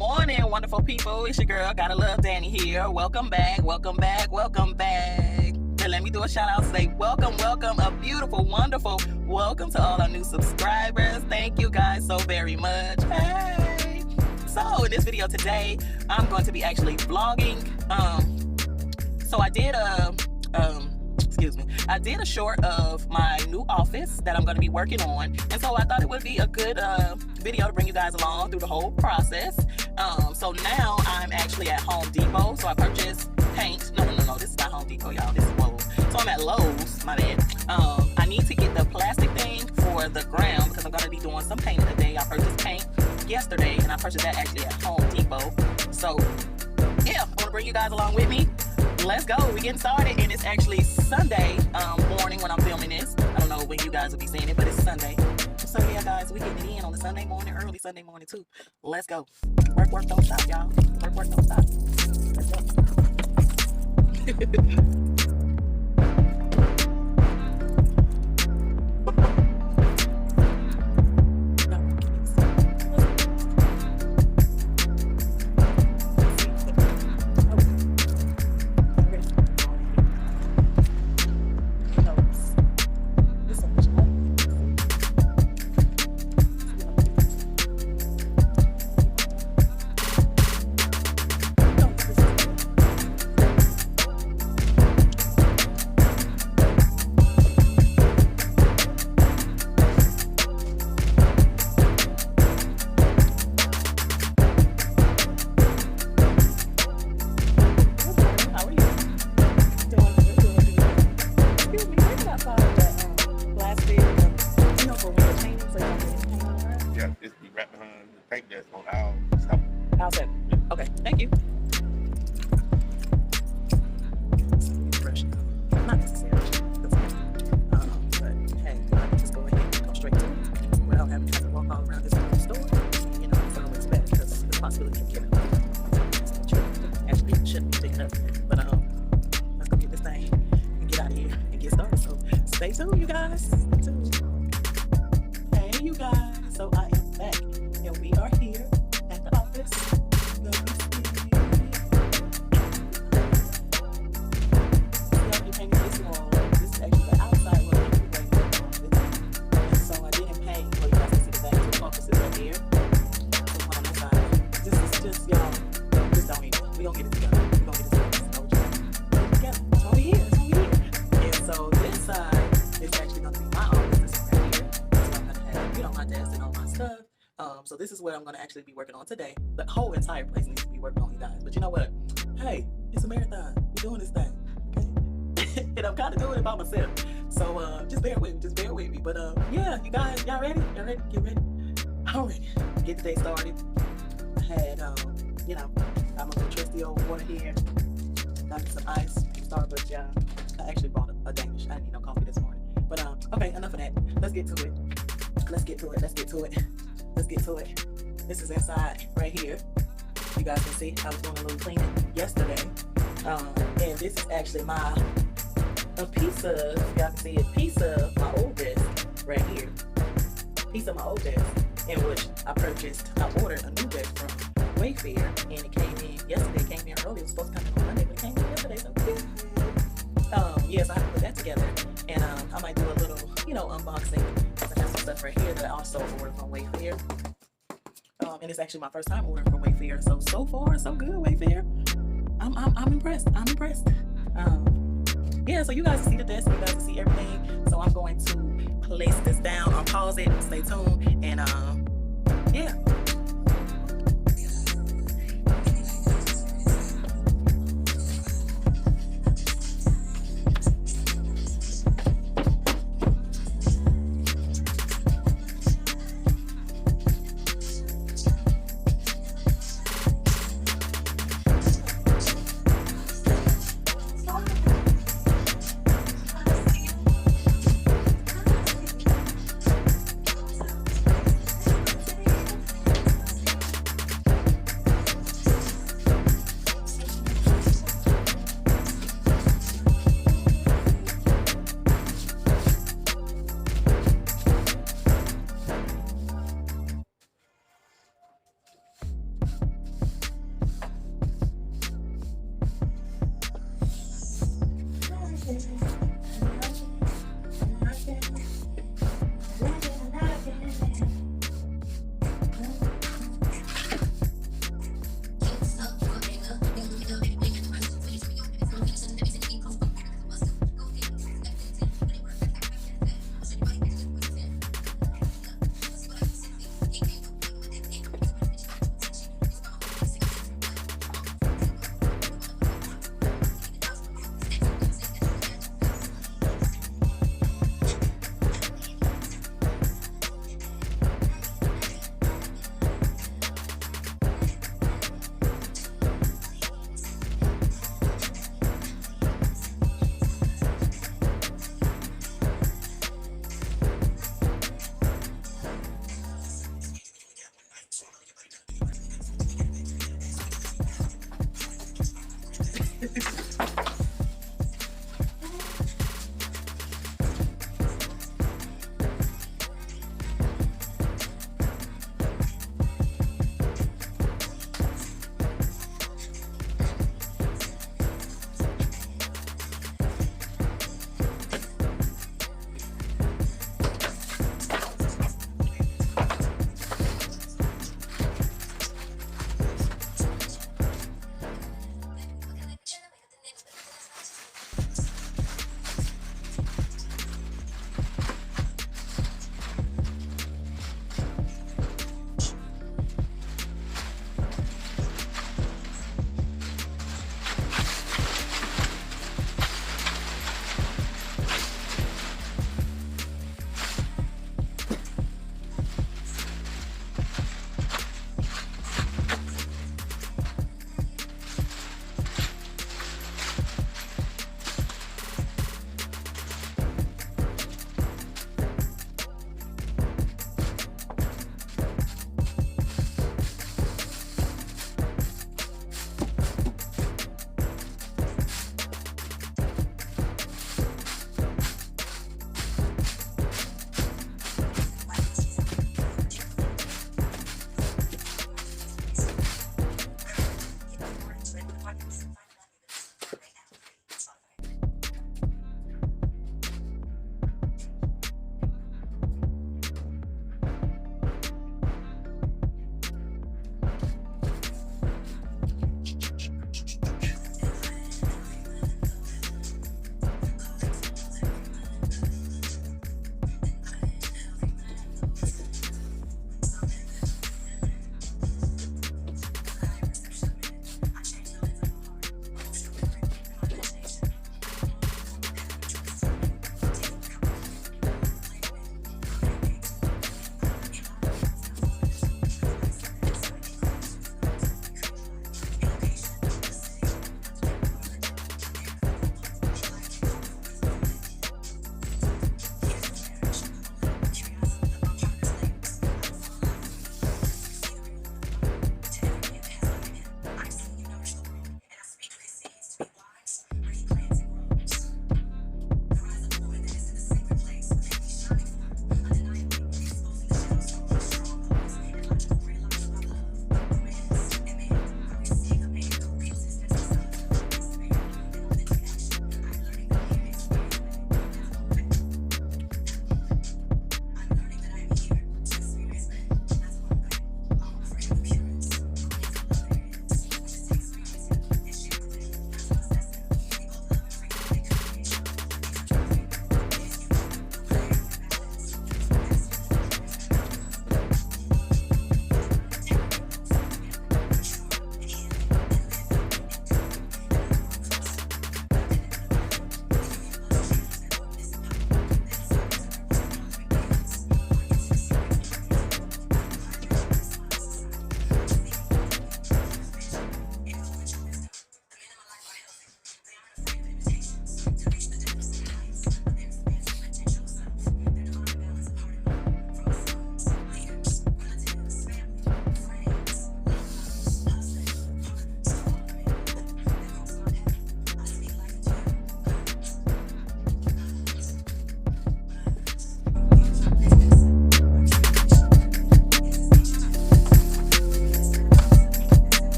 morning, wonderful people. It's your girl, Gotta Love Danny here. Welcome back, welcome back, welcome back. And let me do a shout out, say welcome, a beautiful, wonderful welcome to all our new subscribers. Thank you guys so very much. Hey. So in this video today, I'm going to be actually vlogging. So I did a short of my new office that I'm going to be working on, and so I thought it would be a good video to bring you guys along through the whole process. So now I'm actually at Home Depot, so I purchased paint. No, this is not Home Depot, y'all, this is Lowe's. So I'm at Lowe's, my bad. I need to get the plastic thing for the ground because I'm going to be doing some painting today. I purchased paint yesterday, and I purchased that actually at Home Depot. So yeah, I'm going to bring you guys along with me. Let's go. We're getting started, and it's actually Sunday morning when I'm filming this. I don't know when you guys will be seeing it, but it's Sunday. So yeah, guys, we're getting it in on the Sunday morning, early Sunday morning too. Let's go. Work, don't stop, y'all. Work, don't stop. Let's go. Okay, thank you. Not necessarily, but hey, just go ahead and go straight to it without having to walk all around this whole store. You know, it's always better because the possibility of getting actually shouldn't be picking up. But let's go get this thing and get out of here and get started. So stay tuned, you guys. Stay tuned. Hey, you guys. So I am back, and we are here at the office. So this is what I'm going to actually be working on today. The whole entire place needs to be working on, you guys. But you know what? Hey, it's a marathon. We're doing this thing, okay? And I'm kind of doing it by myself. So just bear with me. But yeah, you guys, y'all ready? Y'all ready? Get ready. I'm ready. Get the day started. I had, you know, got my little trusty old water here. Got some ice from Starbucks, y'all. I actually bought a Danish. I didn't need no coffee this morning. But okay, enough of that. Let's get to it. This is inside right here. You guys can see I was doing a little cleaning yesterday. And this is actually a piece of my old desk right here. Piece of my old desk, in which I ordered a new desk from Wayfair, and it came in yesterday. It came in early. It was supposed to come in on Monday, but it came in yesterday. So yeah, so I have to put that together, and I might do a little, unboxing. I have some stuff right here that I also ordered from Wayfair. And it's actually my first time ordering from Wayfair. So far, so good, Wayfair. I'm impressed. Yeah, so you guys can see the desk, you guys can see everything. So I'm going to place this down or pause it, stay tuned, and yeah.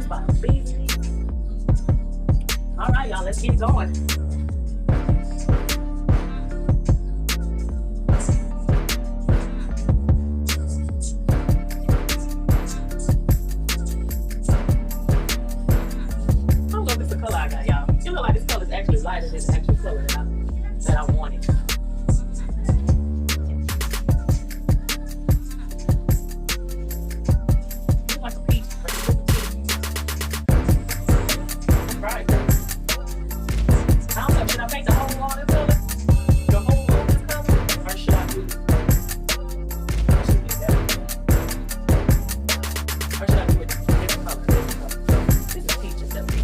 this by the business. All right, y'all, let's get going. Lighter than the actual color that I wanted. Looks like a peach. Right. I don't know, should I paint the whole wall this color? The whole wall this color? Or should I do it? I should do that. Or should I do it different color? This is peach instead of peach.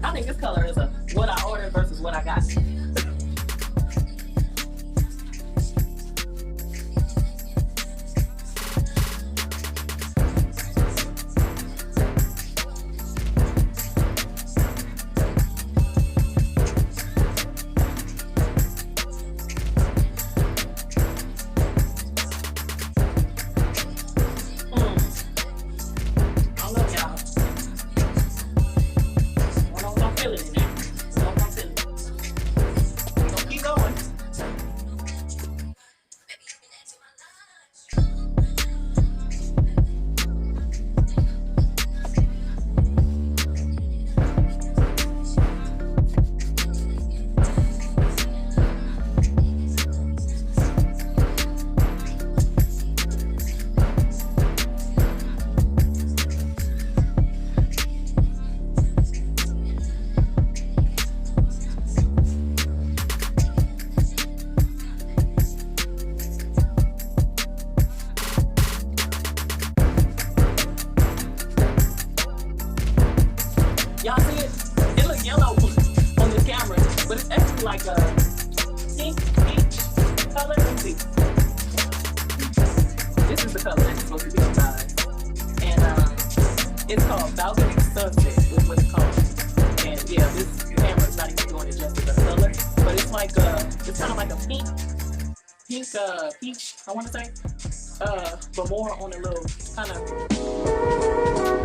I think this color is what I ordered versus what I got. Y'all see it? It looks yellow on this camera, but it's actually like a pink peach color. Let me see. This is the color that's supposed to be inside. And it's called Balcony Sunset is what it's called. And yeah, this camera is not even doing it justice of the color, but it's like it's kind of like a pink peach, I want to say, but more on a little kind of